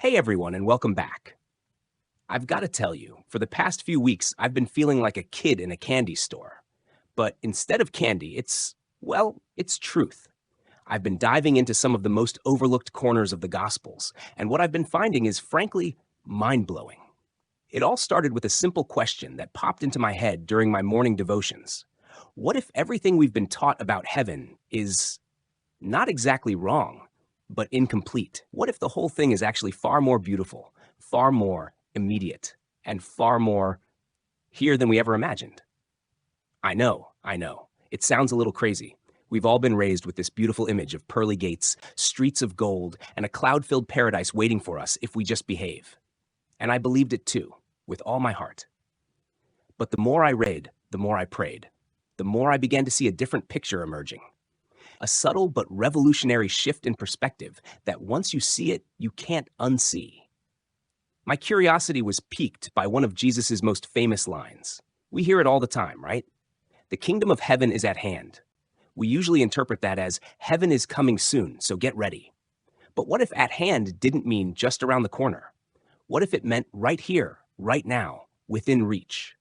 Hey everyone, and welcome back. I've got to tell you, for the past few weeks, I've been feeling like a kid in a candy store. But instead of candy, it's truth. I've been diving into some of the most overlooked corners of the Gospels, and what I've been finding is, frankly, mind blowing. It all started with a simple question that popped into my head during my morning devotions. What if everything we've been taught about heaven is not exactly wrong, but incomplete? What if the whole thing is actually far more beautiful, far more immediate, and far more here than we ever imagined? I know. It sounds a little crazy. We've all been raised with this beautiful image of pearly gates, streets of gold, and a cloud filled paradise waiting for us if we just behave. And I believed it too, with all my heart. But the more I read, the more I prayed, the more I began to see a different picture emerging. A subtle but revolutionary shift in perspective that once you see it, you can't unsee. My curiosity was piqued by one of Jesus' most famous lines. We hear it all the time, right? The kingdom of heaven is at hand. We usually interpret that as heaven is coming soon, so get ready. But what if at hand didn't mean just around the corner? What if it meant right here, right now, within reach?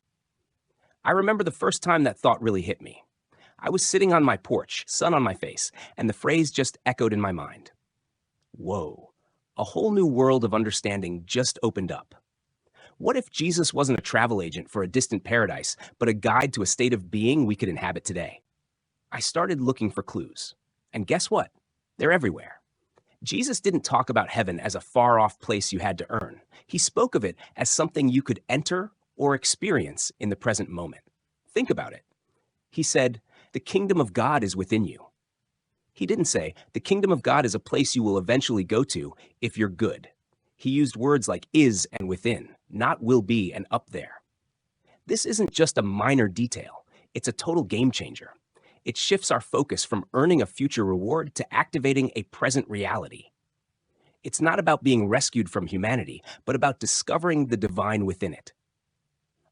I remember the first time that thought really hit me. I was sitting on my porch, sun on my face, and the phrase just echoed in my mind. Whoa, a whole new world of understanding just opened up. What if Jesus wasn't a travel agent for a distant paradise, but a guide to a state of being we could inhabit today? I started looking for clues. And guess what? They're everywhere. Jesus didn't talk about heaven as a far off place you had to earn. He spoke of it as something you could enter or experience in the present moment. Think about it. He said, "The kingdom of God is within you." He didn't say, "The kingdom of God is a place you will eventually go to if you're good." He used words like is and within, not will be and up there. This isn't just a minor detail, it's a total game changer. It shifts our focus from earning a future reward to activating a present reality. It's not about being rescued from humanity, but about discovering the divine within it.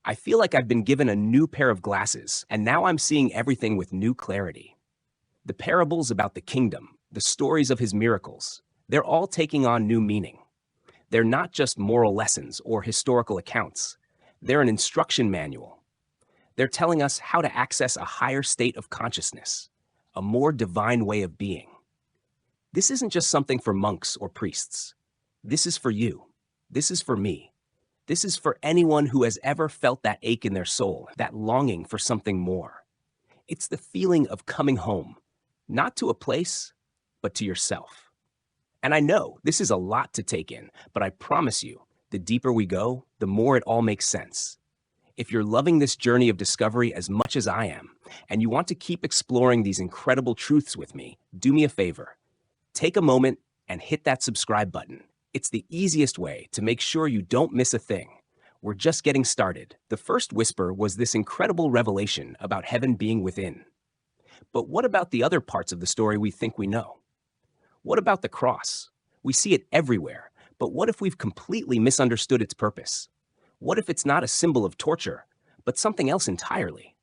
I feel like I've been given a new pair of glasses, and now I'm seeing everything with new clarity. The parables about the kingdom, the stories of his miracles, they're all taking on new meaning. They're not just moral lessons or historical accounts. They're an instruction manual. They're telling us how to access a higher state of consciousness, a more divine way of being. This isn't just something for monks or priests. This is for you. This is for me. This is for anyone who has ever felt that ache in their soul, that longing for something more. It's the feeling of coming home, not to a place, but to yourself. And I know this is a lot to take in, but I promise you, the deeper we go, the more it all makes sense. If you're loving this journey of discovery as much as I am, and you want to keep exploring these incredible truths with me, do me a favor. Take a moment and hit that subscribe button. It's the easiest way to make sure you don't miss a thing. We're just getting started. The first whisper was this incredible revelation about heaven being within. But what about the other parts of the story we think we know? What about the cross? We see it everywhere, but what if we've completely misunderstood its purpose? What if it's not a symbol of torture, but something else entirely?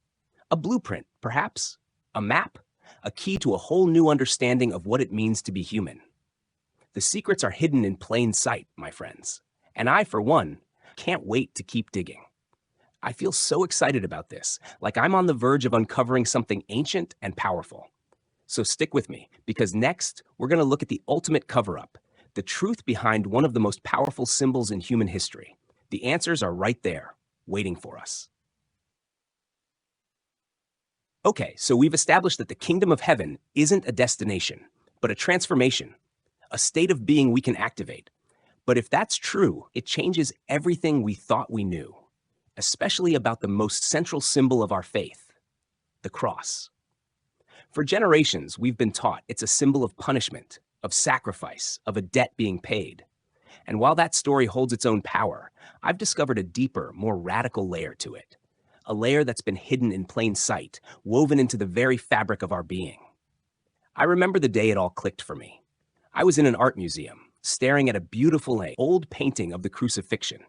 A blueprint, perhaps? A map? A key to a whole new understanding of what it means to be human? The secrets are hidden in plain sight, my friends. And I, for one, can't wait to keep digging. I feel so excited about this, like I'm on the verge of uncovering something ancient and powerful. So stick with me, because next, we're going to look at the ultimate cover up, the truth behind one of the most powerful symbols in human history. The answers are right there, waiting for us. Okay, so we've established that the kingdom of heaven isn't a destination, but a transformation, a state of being we can activate. But if that's true, it changes everything we thought we knew, especially about the most central symbol of our faith, the cross. For generations, we've been taught it's a symbol of punishment, of sacrifice, of a debt being paid. And while that story holds its own power, I've discovered a deeper, more radical layer to it. A layer that's been hidden in plain sight, woven into the very fabric of our being. I remember the day it all clicked for me. I was in an art museum, staring at a beautiful old painting of the crucifixion.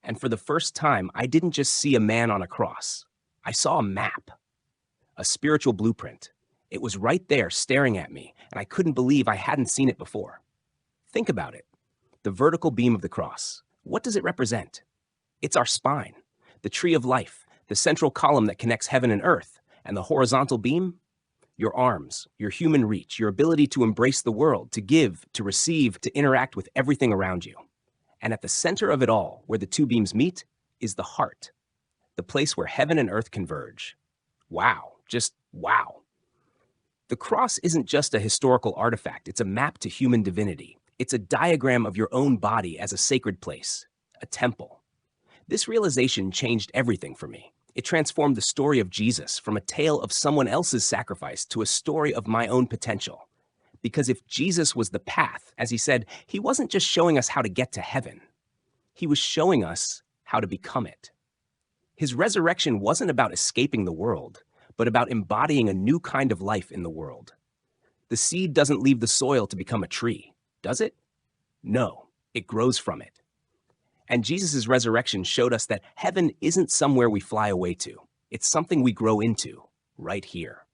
And for the first time, I didn't just see a man on a cross. I saw a map, a spiritual blueprint. It was right there staring at me, and I couldn't believe I hadn't seen it before. Think about it. The vertical beam of the cross. What does it represent? It's our spine, the tree of life, the central column that connects heaven and earth, and the horizontal beam? Your arms, your human reach, your ability to embrace the world, to give, to receive, to interact with everything around you. And at the center of it all, where the two beams meet, is the heart, the place where heaven and earth converge. Wow, just wow. The cross isn't just a historical artifact, it's a map to human divinity. It's a diagram of your own body as a sacred place, a temple. This realization changed everything for me. It transformed the story of Jesus from a tale of someone else's sacrifice to a story of my own potential. Because if Jesus was the path, as he said, he wasn't just showing us how to get to heaven. He was showing us how to become it. His resurrection wasn't about escaping the world, but about embodying a new kind of life in the world. The seed doesn't leave the soil to become a tree, does it? No, it grows from it. And Jesus' resurrection showed us that heaven isn't somewhere we fly away to. It's something we grow into, right here.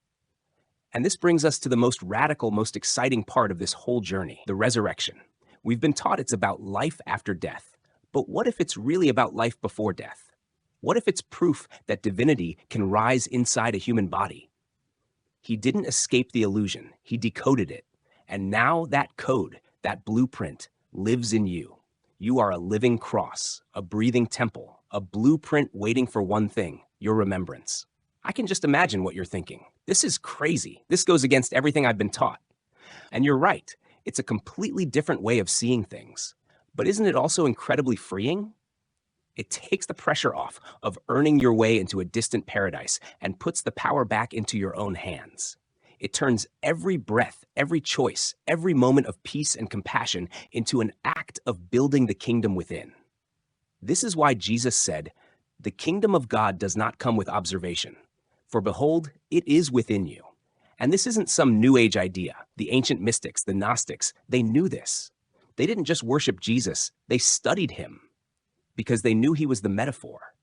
And this brings us to the most radical, most exciting part of this whole journey, the resurrection. We've been taught it's about life after death. But what if it's really about life before death? What if it's proof that divinity can rise inside a human body? He didn't escape the illusion, he decoded it. And now that code, that blueprint, lives in you. You are a living cross, a breathing temple, a blueprint waiting for one thing, your remembrance. I can just imagine what you're thinking. This is crazy. This goes against everything I've been taught. And you're right, it's a completely different way of seeing things. But isn't it also incredibly freeing? It takes the pressure off of earning your way into a distant paradise and puts the power back into your own hands. It turns every breath, every choice, every moment of peace and compassion into an act of building the kingdom within. This is why Jesus said, "The kingdom of God does not come with observation, for behold, it is within you." And this isn't some new age idea. The ancient mystics, the Gnostics, they knew this. They didn't just worship Jesus, they studied him because they knew he was the metaphor.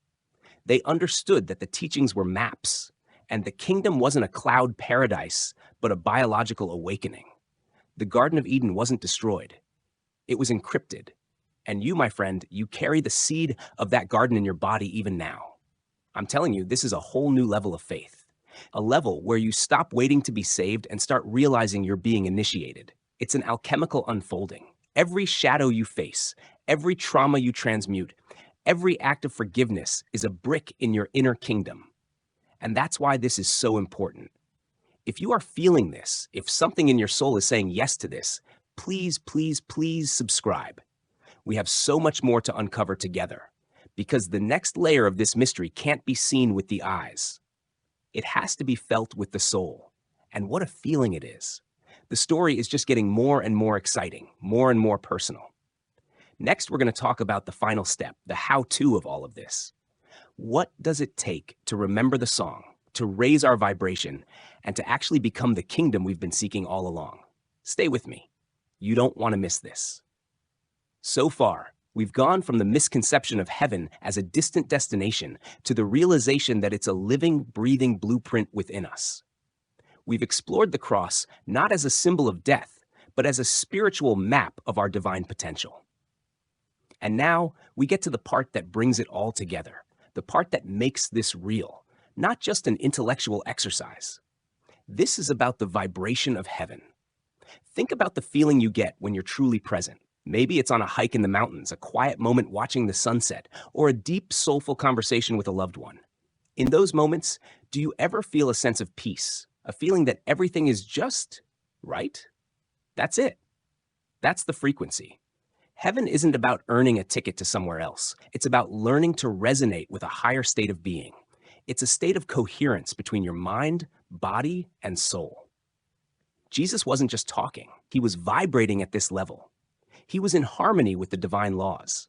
They understood that the teachings were maps, and the kingdom wasn't a cloud paradise, but a biological awakening. The Garden of Eden wasn't destroyed. It was encrypted. And you, my friend, you carry the seed of that garden in your body even now. I'm telling you, this is a whole new level of faith. A level where you stop waiting to be saved and start realizing you're being initiated. It's an alchemical unfolding. Every shadow you face, every trauma you transmute, every act of forgiveness is a brick in your inner kingdom. And that's why this is so important. If you are feeling this, if something in your soul is saying yes to this, please, please, please subscribe. We have so much more to uncover together, because the next layer of this mystery can't be seen with the eyes. It has to be felt with the soul. And what a feeling it is. The story is just getting more and more exciting, more and more personal. Next, we're going to talk about the final step, the how-to of all of this. What does it take to remember the song, to raise our vibration, and to actually become the kingdom we've been seeking all along? Stay with me. You don't want to miss this. So far, we've gone from the misconception of heaven as a distant destination to the realization that it's a living, breathing blueprint within us. We've explored the cross not as a symbol of death, but as a spiritual map of our divine potential. And now we get to the part that brings it all together, the part that makes this real, not just an intellectual exercise. This is about the vibration of heaven. Think about the feeling you get when you're truly present. Maybe it's on a hike in the mountains, a quiet moment watching the sunset, or a deep, soulful conversation with a loved one. In those moments, do you ever feel a sense of peace, a feeling that everything is just right? That's it. That's the frequency. Heaven isn't about earning a ticket to somewhere else. It's about learning to resonate with a higher state of being. It's a state of coherence between your mind, body, and soul. Jesus wasn't just talking. He was vibrating at this level. He was in harmony with the divine laws.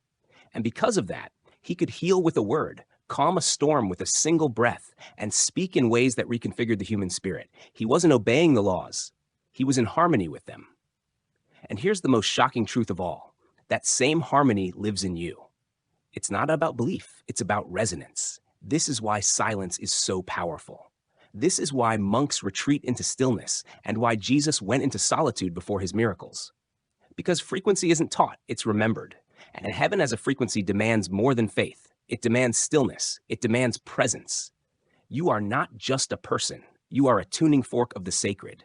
And because of that, he could heal with a word, calm a storm with a single breath, and speak in ways that reconfigured the human spirit. He wasn't obeying the laws. He was in harmony with them. And here's the most shocking truth of all. That same harmony lives in you. It's not about belief, it's about resonance. This is why silence is so powerful. This is why monks retreat into stillness and why Jesus went into solitude before his miracles. Because frequency isn't taught, it's remembered. And heaven as a frequency demands more than faith. It demands stillness. It demands presence. You are not just a person. You are a tuning fork of the sacred.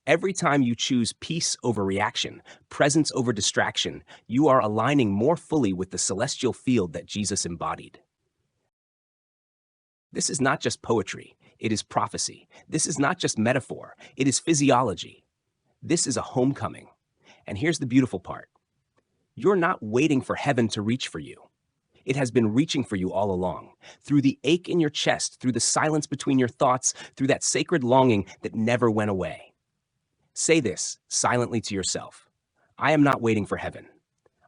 Every time you choose peace over reaction, presence over distraction, you are aligning more fully with the celestial field that Jesus embodied. This is not just poetry, it is prophecy. This is not just metaphor, it is physiology. This is a homecoming. And here's the beautiful part. You're not waiting for heaven to reach for you. It has been reaching for you all along, through the ache in your chest, through the silence between your thoughts, through that sacred longing that never went away. Say this silently to yourself. I am not waiting for heaven.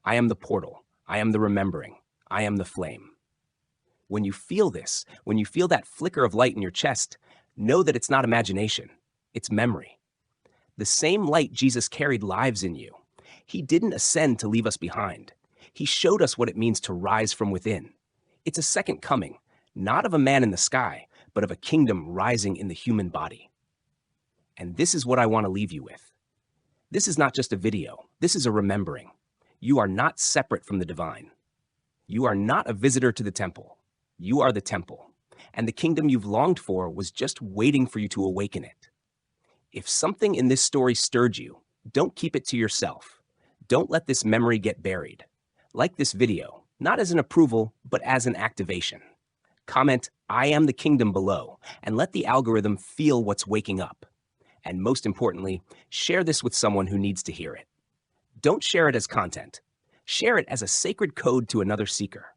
I am the portal. I am the remembering. I am the flame. When you feel this, when you feel that flicker of light in your chest, know that it's not imagination. It's memory. The same light Jesus carried lives in you. He didn't ascend to leave us behind. He showed us what it means to rise from within. It's a second coming, not of a man in the sky, but of a kingdom rising in the human body. And this is what I want to leave you with. This is not just a video. This is a remembering. You are not separate from the divine. You are not a visitor to the temple. You are the temple. And the kingdom you've longed for was just waiting for you to awaken it. If something in this story stirred you, don't keep it to yourself. Don't let this memory get buried. Like this video, not as an approval, but as an activation. Comment, I am the kingdom below, and let the algorithm feel what's waking up. And most importantly, share this with someone who needs to hear it. Don't share it as content. Share it as a sacred code to another seeker.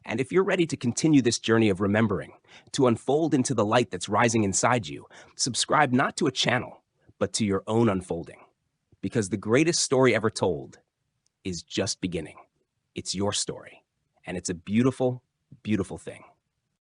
And if you're ready to continue this journey of remembering, to unfold into the light that's rising inside you, subscribe not to a channel, but to your own unfolding. Because the greatest story ever told is just beginning. It's your story, and it's a beautiful, beautiful thing.